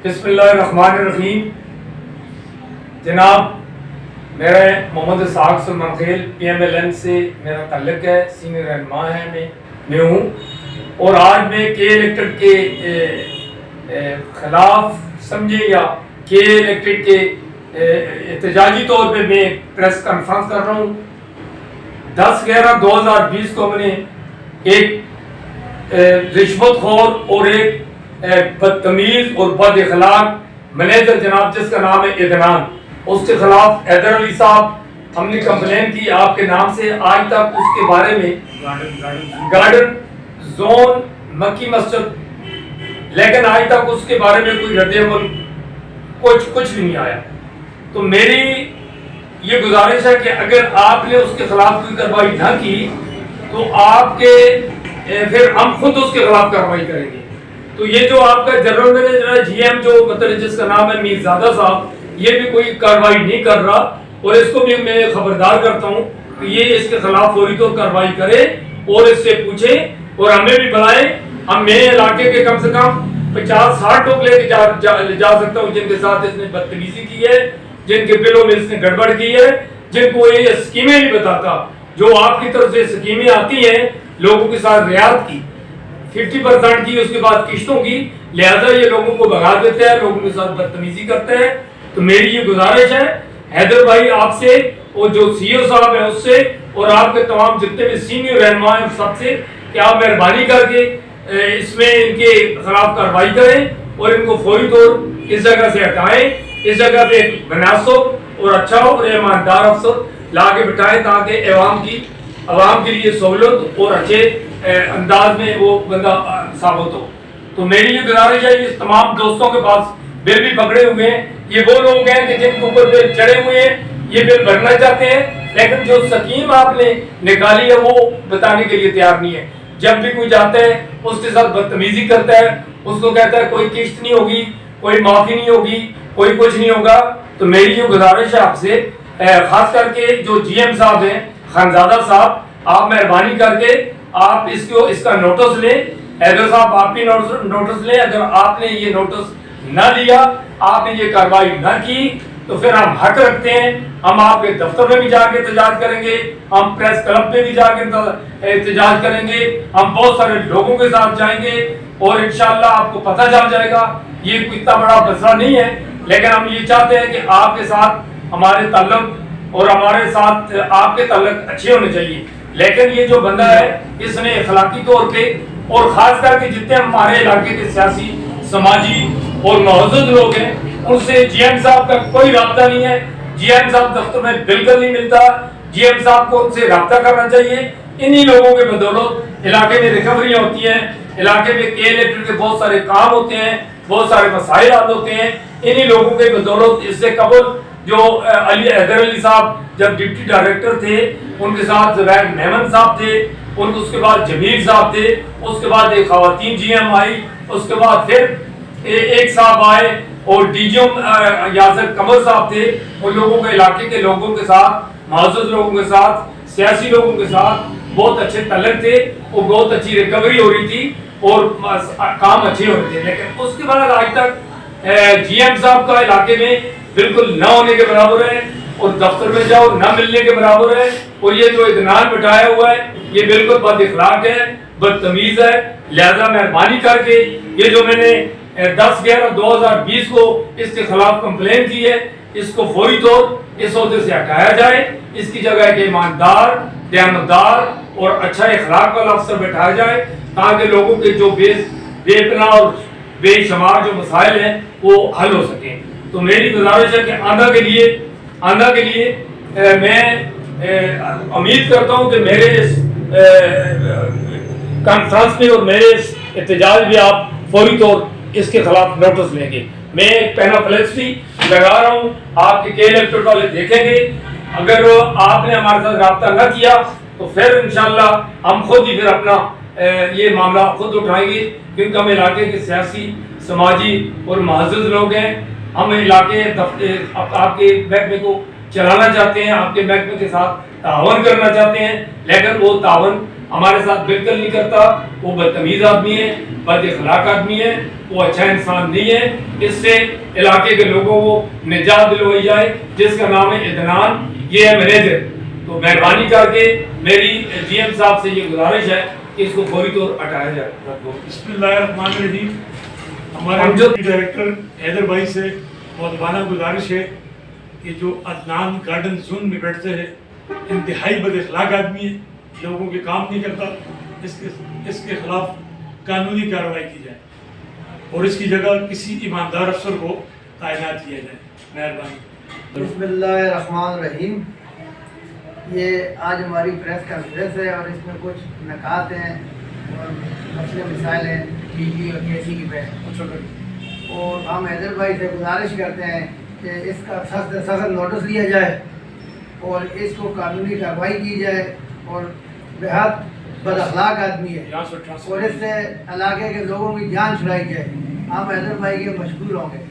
بسم اللہ الرحمن الرحیم. جناب میرا محمد اسحاق سلمان خیل PMLN سے میرا تعلق ہے، سینئر رہنما ہے میں ہوں، اور آج میں کے الیکٹڈ کے خلاف سمجھے یا کے الیکٹڈ کے احتجاجی طور پہ میں پریس کانفرنس کر رہا ہوں. 10/11/2020 کو میں نے ایک رشوت خور اور ایک بدتمیز اور بد اخلاق مینیجر جناب جس کا نام ہے عدنان، اس کے خلاف حیدر علی صاحب ہم نے کمپلین کی آپ کے نام سے. آج تک اس کے بارے میں گارڈن زون مکی مسجد، لیکن آج تک اس کے بارے میں کوئی رد عمل کچھ بھی نہیں آیا. تو میری یہ گزارش ہے کہ اگر آپ نے اس کے خلاف کوئی کارروائی نہ کی تو آپ کے پھر ہم خود اس کے خلاف کارروائی کریں گے. تو یہ جو آپ کا جنرل مینیجر ہے GM جو مطلب جس کا نام ہے میرزادہ صاحب، یہ بھی کوئی کارروائی نہیں کر رہا، اور اس کو بھی میں خبردار کرتا ہوں کہ یہ اس کے خلاف فوری طور کارروائی کرے اور اس سے پوچھے اور ہمیں بھی بلائیں. ہم میرے علاقے کے کم سے کم 50-60 لوگ لے کے جا سکتا ہوں جن کے ساتھ اس نے بدتمیزی کی ہے، جن کے بلوں میں اس نے گڑبڑ کی ہے، جن کو یہ اسکیمیں نہیں بتاتا جو آپ کی طرف سے اسکیمیں آتی ہیں لوگوں کے ساتھ رعایت کی 50% کی، اس کے بعد قسطوں کی، لہذا یہ لوگوں کو بھگا دیتا ہے، لوگوں کے ساتھ بدتمیزی کرتا ہے. تو میری یہ گزارش ہے حیدر بھائی آپ سے اور جو CEO صاحب ہیں اس سے اور آپ کے تمام جتنے بھی سینئر رہنما ہیں سب سے کہ آپ مہربانی کر کے اس میں ان کے خلاف کارروائی کریں اور ان کو فوری طور اس جگہ سے ہٹائیں. اس جگہ پہ ایک مناسب اور اچھا اور ایماندار افسر لا کے بٹھائیں تاکہ عوام کے لیے سہولت اور اچھے انداز میں وہ بندہ ثابت ہو. تو میری یہ گزارش ہے اس تمام دوستوں کے پاس بل بھی پکڑے ہوئے ہیں، یہ وہ لوگ ہیں کہ جن کے اوپر بل چڑھے ہوئے ہیں، یہ بل بھرنا چاہتے ہیں، لیکن جو سکیم آپ نے نکالی ہے وہ بتانے کے لیے تیار نہیں ہے. جب بھی کوئی جاتا ہے اس کے ساتھ بدتمیزی کرتا ہے، اس کو کہتا ہے کوئی قسط نہیں ہوگی، کوئی معافی نہیں ہوگی، کوئی کچھ نہیں ہوگا. تو میری یہ گزارش ہے آپ سے، خاص کر کے جو GM صاحب ہیں خانزادہ صاحب، آپ مہربانی کر کے آپ اس کا نوٹس لیں. حیدر صاحب آپ بھی نوٹس لیں. اگر آپ نے یہ نوٹس نہ لیا، آپ نے یہ کارروائی نہ کی تو پھر ہم حق رکھتے ہیں، ہم آپ کے دفتر میں بھی جا کے احتجاج کریں گے، ہم پریس کلب میں بھی جا کے احتجاج کریں گے، ہم بہت سارے لوگوں کے ساتھ جائیں گے اور انشاءاللہ آپ کو پتہ چل جائے گا. یہ کوئی اتنا بڑا مسئلہ نہیں ہے، لیکن ہم یہ چاہتے ہیں کہ آپ کے ساتھ ہمارے تعلق اور ہمارے ساتھ آپ کے تعلق اچھے ہونے چاہیے. لیکن یہ جو بندہ ہے اس نے اخلاقی طور پہ اور خاص کر کے جتنے ہمارے علاقے کے سیاسی سماجی اور معزز لوگ ہیں ان سے GM صاحب کا کوئی رابطہ نہیں ہے. GM صاحب دفتر میں بالکل نہیں ملتا. GM صاحب کو ان سے رابطہ کرنا چاہیے. انہی لوگوں کے بدولت علاقے میں ریکوریاں ہوتی ہیں، علاقے میں کے الیکٹڈ کے بہت سارے کام ہوتے ہیں، بہت سارے مسائل حل ہوتے ہیں. انہی لوگوں کے بدولت اس سے قبل جو حیدر علی صاحب جب ڈپٹی ڈائریکٹر تھے ان کے ساتھ زبیر میمن صاحب تھے، اس کے بعد جمیل صاحب تھے، اس کے بعد ایک خواتین GM آئی، اس کے بعد پھر ایک صاحب آئے اور DGM یاسر قمر صاحب تھے. ان لوگوں کے علاقے کے لوگوں کے ساتھ، معزز لوگوں کے ساتھ، سیاسی لوگوں کے ساتھ بہت اچھے تعلق تھے اور بہت اچھی ریکوری ہو رہی تھی اور کام اچھے ہو رہے تھے. لیکن اس کے بعد آج تک GM صاحب کا علاقے میں بالکل نہ ہونے کے برابر ہے اور دفتر میں جاؤ نہ ملنے کے برابر ہے. اور یہ جو عدنان بٹھایا ہوا ہے یہ بالکل بد اخلاق ہے، بدتمیز ہے. لہذا مہربانی کر کے یہ جو میں نے 10/11/2020 کو اس کے خلاف کمپلین کی ہے اس کو فوری طور اس عہدے سے ہٹایا جائے. اس کی جگہ ایک ایماندار، دیانتدار اور اچھا اخلاق والا افسر بٹھایا جائے تاکہ لوگوں کے جو بے پناہ اور بے شمار جو مسائل ہیں وہ حل ہو سکیں. تو میری گزارش ہے کہ آندہ کے لیے میں امید کرتا ہوں کہ میرے اس کانفرنس میں اور میرے اس احتجاج میں آپ فوری طور اس کے خلاف نوٹس لیں گے. میں ایک پینا فلیکس بھی لگا رہا ہوں، آپ کے الیکٹڈ والے دیکھیں گے. اگر آپ نے ہمارے ساتھ رابطہ نہ کیا تو پھر انشاءاللہ ہم خود ہی پھر اپنا یہ معاملہ خود اٹھائیں گے، کیونکہ ہم علاقے کے سیاسی سماجی اور معزز لوگ ہیں. ہم علاقے آپ کے محکمے کو چلانا چاہتے ہیں، آپ کے محکمے کے ساتھ تعاون کرنا چاہتے ہیں، لیکن وہ تعاون ہمارے ساتھ بالکل نہیں کرتا، وہ بدتمیز آدمی ہے، بد اخلاق آدمی ہے، وہ اچھا انسان نہیں ہے۔ اس سے علاقے کے لوگوں کو نجات دلوائی جائے، جس کا نام ہے عدنان، یہ ہے مینیجر۔ تو مہربانی کر کے میری جی ایم صاحب سے یہ گزارش ہے کہ اس کو فوری طور ہٹایا جائے۔ بسم اللہ الرحمن الرحیم۔ ہمارے ڈپٹی ڈائریکٹر حیدر بھائی سے مؤدبانہ گزارش ہے کہ جو عدنان گارڈن زون میں بیٹھتے ہیں، انتہائی بد اخلاق آدمی ہے، لوگوں کے کام نہیں کرتا، اس کے خلاف قانونی کارروائی کی جائے اور اس کی جگہ کسی ایماندار افسر کو تعینات کیا جائے۔ مہربانی۔ بسم اللہ الرحمن الرحیم۔ یہ آج ہماری پریس کانفرنس ہے اور اس میں کچھ نکات ہیں اور مسئلے مسائل ہیں بجلی اور کے سی کی پہ، اور ہم حیدر بھائی سے گزارش کرتے ہیں کہ اس کا سخت سے سخت نوٹس لیا جائے اور اس کو قانونی کارروائی کی جائے، اور بہت بد اخلاق آدمی ہے اور اس سے علاقے کے لوگوں کی جان چھڑائی جائے۔ ہم حیدر بھائی کے مشکور ہوں گے۔